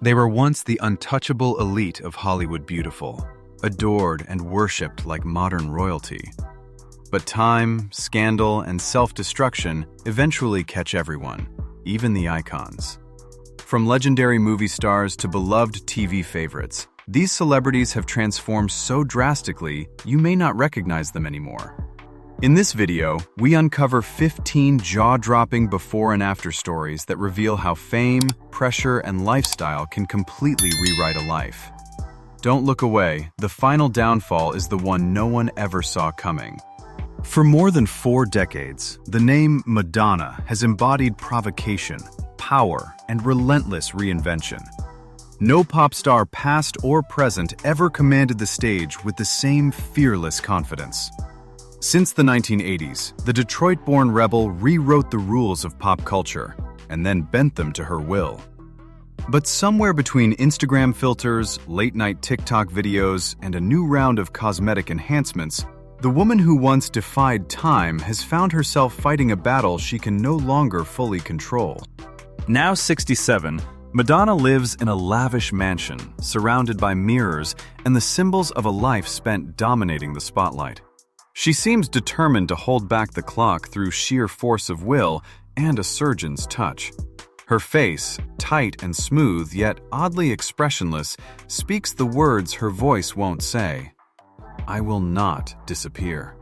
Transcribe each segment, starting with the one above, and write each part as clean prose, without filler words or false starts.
They were once the untouchable elite of Hollywood beautiful, adored and worshipped like modern royalty. But time, scandal, and self-destruction eventually catch everyone, even the icons. From legendary movie stars to beloved TV favorites, these celebrities have transformed so drastically you may not recognize them anymore. In this video, we uncover 15 jaw-dropping before and after stories that reveal how fame, pressure, and lifestyle can completely rewrite a life. Don't look away, the final downfall is the one no one ever saw coming. For more than 4 decades, the name Madonna has embodied provocation, power, and relentless reinvention. No pop star past or present ever commanded the stage with the same fearless confidence. Since the 1980s, the Detroit-born rebel rewrote the rules of pop culture and then bent them to her will. But somewhere between Instagram filters, late-night TikTok videos, and a new round of cosmetic enhancements, the woman who once defied time has found herself fighting a battle she can no longer fully control. Now 67, Madonna lives in a lavish mansion, surrounded by mirrors and the symbols of a life spent dominating the spotlight. She seems determined to hold back the clock through sheer force of will and a surgeon's touch. Her face, tight and smooth yet oddly expressionless, speaks the words her voice won't say. I will not disappear.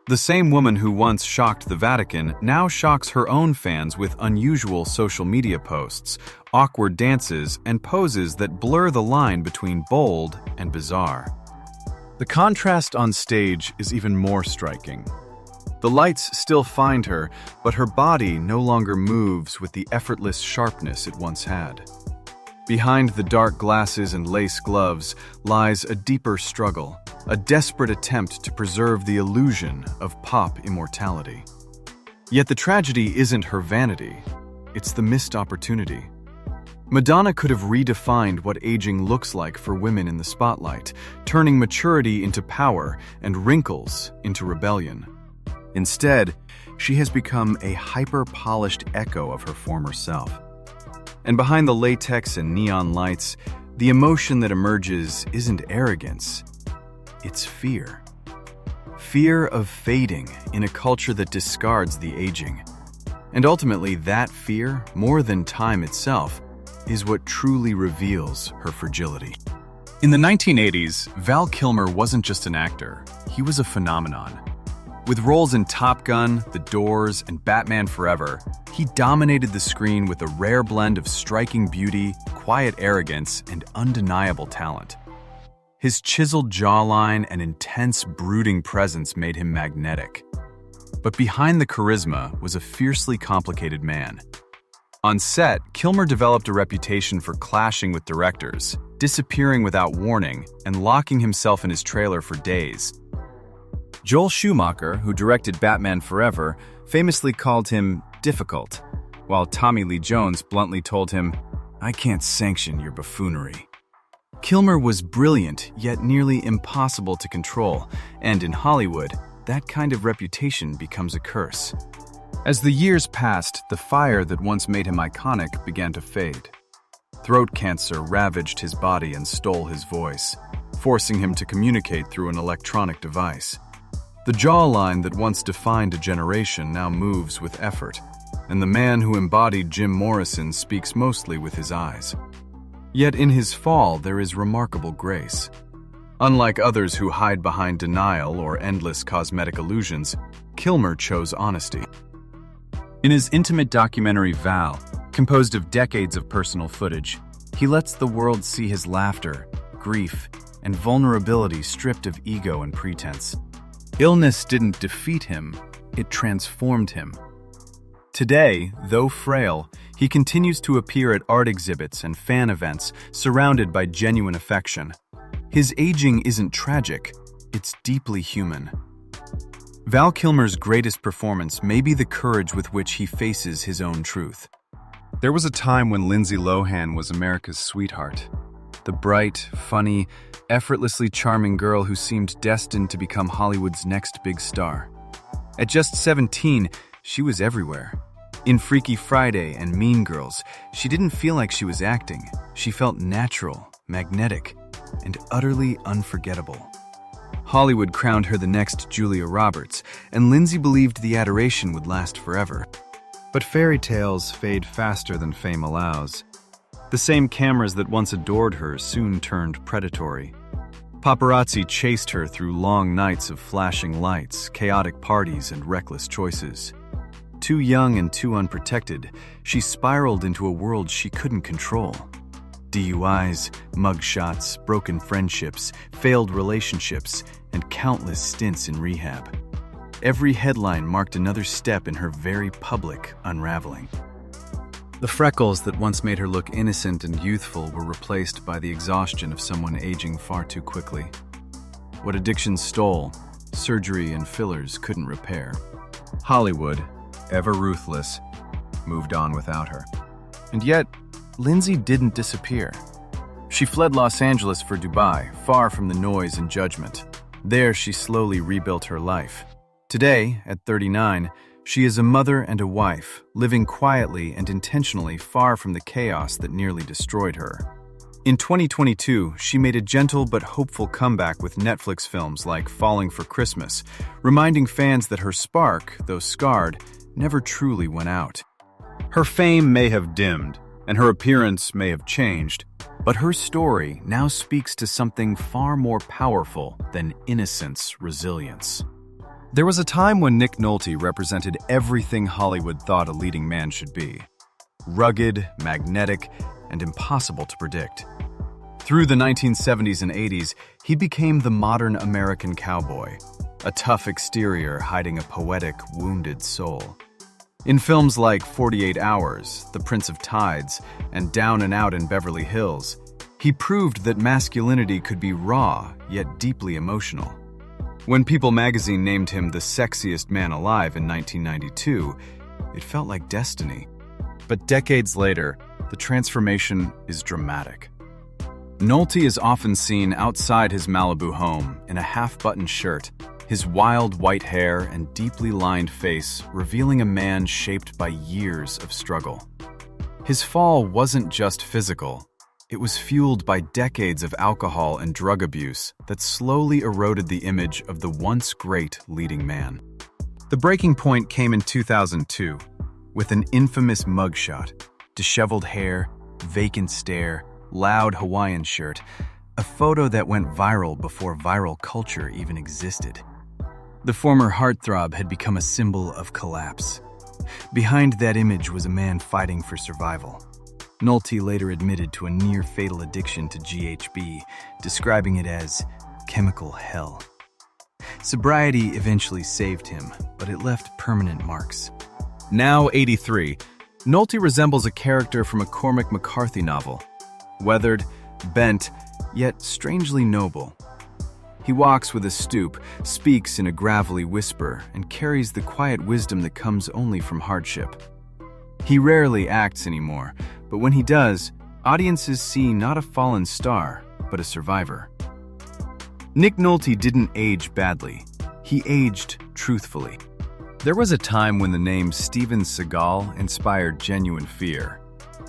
The same woman who once shocked the Vatican now shocks her own fans with unusual social media posts, awkward dances, and poses that blur the line between bold and bizarre. The contrast on stage is even more striking. The lights still find her, but her body no longer moves with the effortless sharpness it once had. Behind the dark glasses and lace gloves lies a deeper struggle, a desperate attempt to preserve the illusion of pop immortality. Yet the tragedy isn't her vanity, it's the missed opportunity. Madonna could have redefined what aging looks like for women in the spotlight, turning maturity into power and wrinkles into rebellion. Instead, she has become a hyper-polished echo of her former self. And behind the latex and neon lights, the emotion that emerges isn't arrogance, it's fear. Fear of fading in a culture that discards the aging. And ultimately, that fear, more than time itself, is what truly reveals her fragility. In the 1980s, Val Kilmer wasn't just an actor, he was a phenomenon. With roles in Top Gun, The Doors, and Batman Forever, he dominated the screen with a rare blend of striking beauty, quiet arrogance, and undeniable talent. His chiseled jawline and intense, brooding presence made him magnetic. But behind the charisma was a fiercely complicated man. On set, Kilmer developed a reputation for clashing with directors, disappearing without warning, and locking himself in his trailer for days. Joel Schumacher, who directed Batman Forever, famously called him difficult, while Tommy Lee Jones bluntly told him, I can't sanction your buffoonery. Kilmer was brilliant, yet nearly impossible to control, and in Hollywood, that kind of reputation becomes a curse. As the years passed, the fire that once made him iconic began to fade. Throat cancer ravaged his body and stole his voice, forcing him to communicate through an electronic device. The jawline that once defined a generation now moves with effort, and the man who embodied Jim Morrison speaks mostly with his eyes. Yet in his fall, there is remarkable grace. Unlike others who hide behind denial or endless cosmetic illusions, Kilmer chose honesty. In his intimate documentary Val, composed of decades of personal footage, he lets the world see his laughter, grief, and vulnerability stripped of ego and pretense. Illness didn't defeat him, it transformed him. Today, though frail, he continues to appear at art exhibits and fan events, surrounded by genuine affection. His aging isn't tragic, it's deeply human. Val Kilmer's greatest performance may be the courage with which he faces his own truth. There was a time when Lindsay Lohan was America's sweetheart. The bright, funny, effortlessly charming girl who seemed destined to become Hollywood's next big star. At just 17, she was everywhere. In Freaky Friday and Mean Girls, she didn't feel like she was acting. She felt natural, magnetic, and utterly unforgettable. Hollywood crowned her the next Julia Roberts, and Lindsay believed the adoration would last forever. But fairy tales fade faster than fame allows. The same cameras that once adored her soon turned predatory. Paparazzi chased her through long nights of flashing lights, chaotic parties, and reckless choices. Too young and too unprotected, she spiraled into a world she couldn't control. DUIs, mugshots, broken friendships, failed relationships, and countless stints in rehab. Every headline marked another step in her very public unraveling. The freckles that once made her look innocent and youthful were replaced by the exhaustion of someone aging far too quickly. What addiction stole, surgery and fillers couldn't repair. Hollywood, ever ruthless, moved on without her. And yet, Lindsay didn't disappear. She fled Los Angeles for Dubai, far from the noise and judgment. There, she slowly rebuilt her life. Today, at 39, she is a mother and a wife, living quietly and intentionally far from the chaos that nearly destroyed her. In 2022, she made a gentle but hopeful comeback with Netflix films like Falling for Christmas, reminding fans that her spark, though scarred, never truly went out. Her fame may have dimmed, and her appearance may have changed, but her story now speaks to something far more powerful than innocence resilience. There was a time when Nick Nolte represented everything Hollywood thought a leading man should be. Rugged, magnetic, and impossible to predict. Through the 1970s and 80s, he became the modern American cowboy, a tough exterior hiding a poetic, wounded soul. In films like 48 Hours, The Prince of Tides, and Down and Out in Beverly Hills, he proved that masculinity could be raw, yet deeply emotional. When People magazine named him the sexiest man alive in 1992, it felt like destiny. But decades later, the transformation is dramatic. Nolte is often seen outside his Malibu home in a half-buttoned shirt, his wild white hair and deeply lined face revealing a man shaped by years of struggle. His fall wasn't just physical. It was fueled by decades of alcohol and drug abuse that slowly eroded the image of the once great leading man. The breaking point came in 2002, with an infamous mugshot, disheveled hair, vacant stare, loud Hawaiian shirt, a photo that went viral before viral culture even existed. The former heartthrob had become a symbol of collapse. Behind that image was a man fighting for survival. Nolte later admitted to a near-fatal addiction to GHB, describing it as chemical hell. Sobriety eventually saved him, but it left permanent marks. Now 83, Nolte resembles a character from a Cormac McCarthy novel. Weathered, bent, yet strangely noble. He walks with a stoop, speaks in a gravelly whisper, and carries the quiet wisdom that comes only from hardship. He rarely acts anymore, but when he does, audiences see not a fallen star, but a survivor. Nick Nolte didn't age badly. He aged truthfully. There was a time when the name Steven Seagal inspired genuine fear.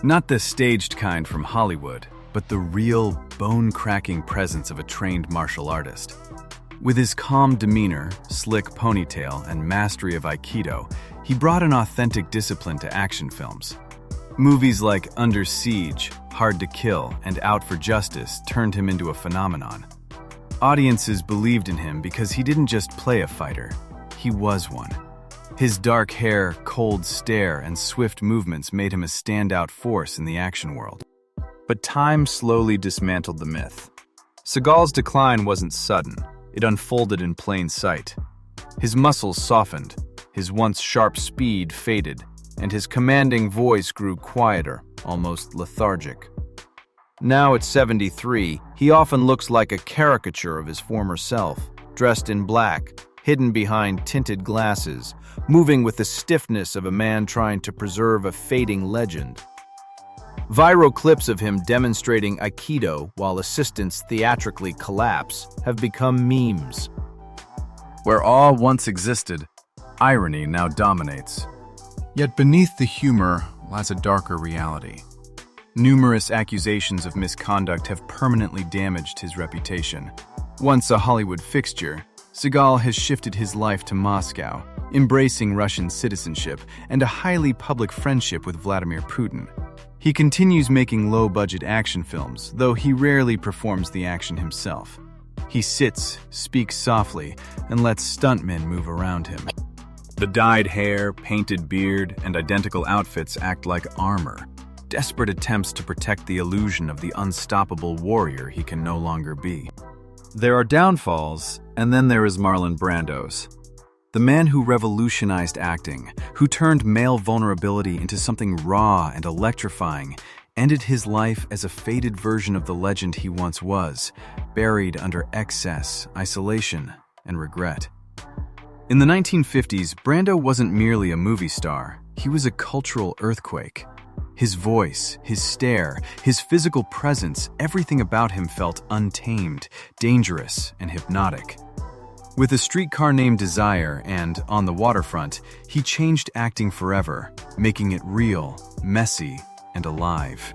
Not the staged kind from Hollywood, but the real, bone-cracking presence of a trained martial artist. With his calm demeanor, slick ponytail, and mastery of Aikido, he brought an authentic discipline to action films. Movies like Under Siege, Hard to Kill, and Out for Justice turned him into a phenomenon. Audiences believed in him because he didn't just play a fighter, he was one. His dark hair, cold stare, and swift movements made him a standout force in the action world. But time slowly dismantled the myth. Seagal's decline wasn't sudden, it unfolded in plain sight. His muscles softened, his once sharp speed faded, and his commanding voice grew quieter, almost lethargic. Now at 73, he often looks like a caricature of his former self, dressed in black, hidden behind tinted glasses, moving with the stiffness of a man trying to preserve a fading legend. Viral clips of him demonstrating Aikido while assistants theatrically collapse have become memes. Where awe once existed, irony now dominates. Yet beneath the humor lies a darker reality. Numerous accusations of misconduct have permanently damaged his reputation. Once a Hollywood fixture, Seagal has shifted his life to Moscow, embracing Russian citizenship and a highly public friendship with Vladimir Putin. He continues making low-budget action films, though he rarely performs the action himself. He sits, speaks softly, and lets stuntmen move around him. The dyed hair, painted beard, and identical outfits act like armor, desperate attempts to protect the illusion of the unstoppable warrior he can no longer be. There are downfalls, and then there is Marlon Brando's. The man who revolutionized acting, who turned male vulnerability into something raw and electrifying, ended his life as a faded version of the legend he once was, buried under excess, isolation, and regret. In the 1950s, Brando wasn't merely a movie star, he was a cultural earthquake. His voice, his stare, his physical presence, everything about him felt untamed, dangerous, and hypnotic. With A Streetcar Named Desire and On the Waterfront, he changed acting forever, making it real, messy, and alive.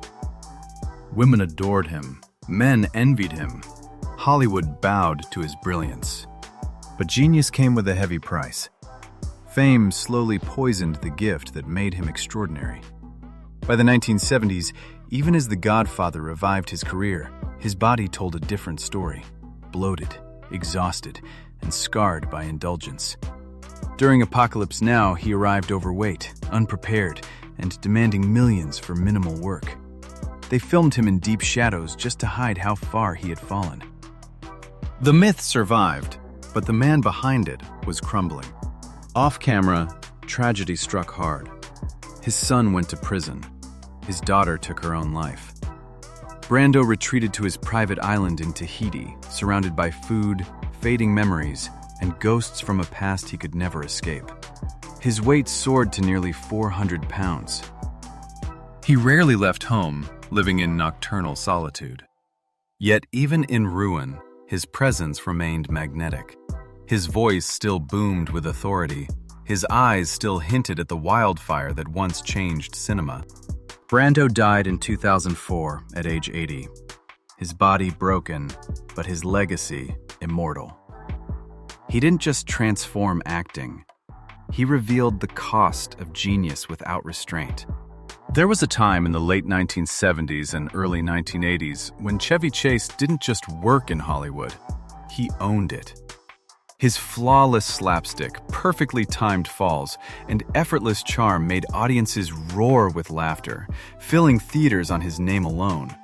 Women adored him. Men envied him. Hollywood bowed to his brilliance. But genius came with a heavy price. Fame slowly poisoned the gift that made him extraordinary. By the 1970s, even as The Godfather revived his career, his body told a different story. Bloated, exhausted, and scarred by indulgence. During Apocalypse Now, he arrived overweight, unprepared, and demanding millions for minimal work. They filmed him in deep shadows just to hide how far he had fallen. The myth survived, but the man behind it was crumbling. Off camera, tragedy struck hard. His son went to prison. His daughter took her own life. Brando retreated to his private island in Tahiti, surrounded by food, fading memories, and ghosts from a past he could never escape. His weight soared to nearly 400 pounds. He rarely left home, living in nocturnal solitude. Yet even in ruin, his presence remained magnetic. His voice still boomed with authority. His eyes still hinted at the wildfire that once changed cinema. Brando died in 2004 at age 80. His body broken, but his legacy immortal. He didn't just transform acting. He revealed the cost of genius without restraint. There was a time in the late 1970s and early 1980s when Chevy Chase didn't just work in Hollywood, he owned it. His flawless slapstick, perfectly timed falls, and effortless charm made audiences roar with laughter, filling theaters on his name alone.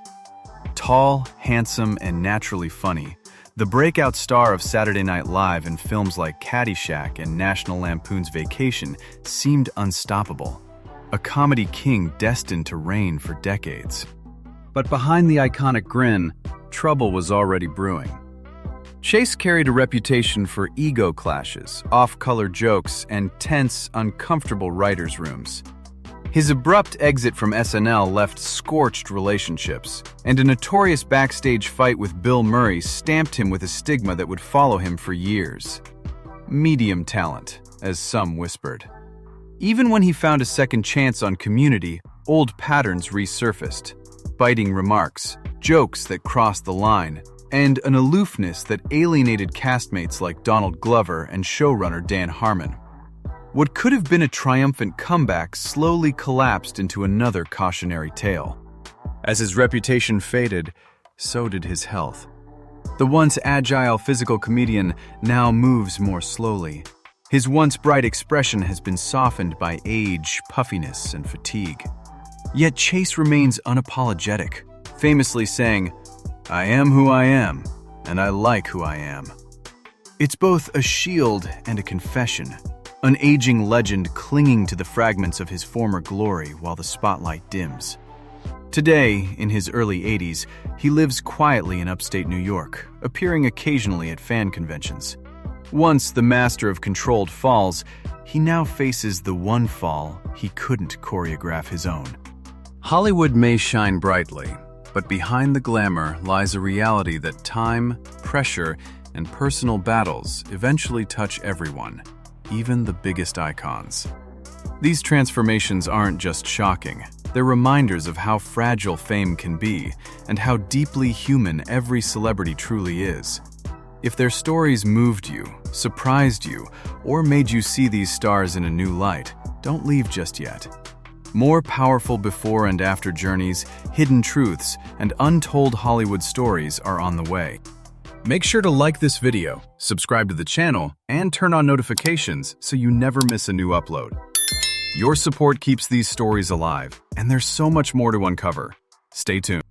Tall, handsome, and naturally funny, the breakout star of Saturday Night Live and films like Caddyshack and National Lampoon's Vacation seemed unstoppable, a comedy king destined to reign for decades. But behind the iconic grin, trouble was already brewing. Chase carried a reputation for ego clashes, off-color jokes, and tense, uncomfortable writers' rooms. His abrupt exit from SNL left scorched relationships, and a notorious backstage fight with Bill Murray stamped him with a stigma that would follow him for years. Medium talent, as some whispered. Even when he found a second chance on Community, old patterns resurfaced. Biting remarks, jokes that crossed the line, and an aloofness that alienated castmates like Donald Glover and showrunner Dan Harmon. What could have been a triumphant comeback slowly collapsed into another cautionary tale. As his reputation faded, so did his health. The once agile physical comedian now moves more slowly. His once bright expression has been softened by age, puffiness, and fatigue. Yet Chase remains unapologetic, famously saying, "I am who I am, and I like who I am." It's both a shield and a confession, an aging legend clinging to the fragments of his former glory while the spotlight dims. Today, in his early 80s, he lives quietly in upstate New York, appearing occasionally at fan conventions. Once the master of controlled falls, he now faces the one fall he couldn't choreograph his own. Hollywood may shine brightly, but behind the glamour lies a reality that time, pressure, and personal battles eventually touch everyone, even the biggest icons. These transformations aren't just shocking, they're reminders of how fragile fame can be and how deeply human every celebrity truly is. If their stories moved you, surprised you, or made you see these stars in a new light, don't leave just yet. More powerful before and after journeys, hidden truths, and untold Hollywood stories are on the way. Make sure to like this video, subscribe to the channel, and turn on notifications so you never miss a new upload. Your support keeps these stories alive, and there's so much more to uncover. Stay tuned.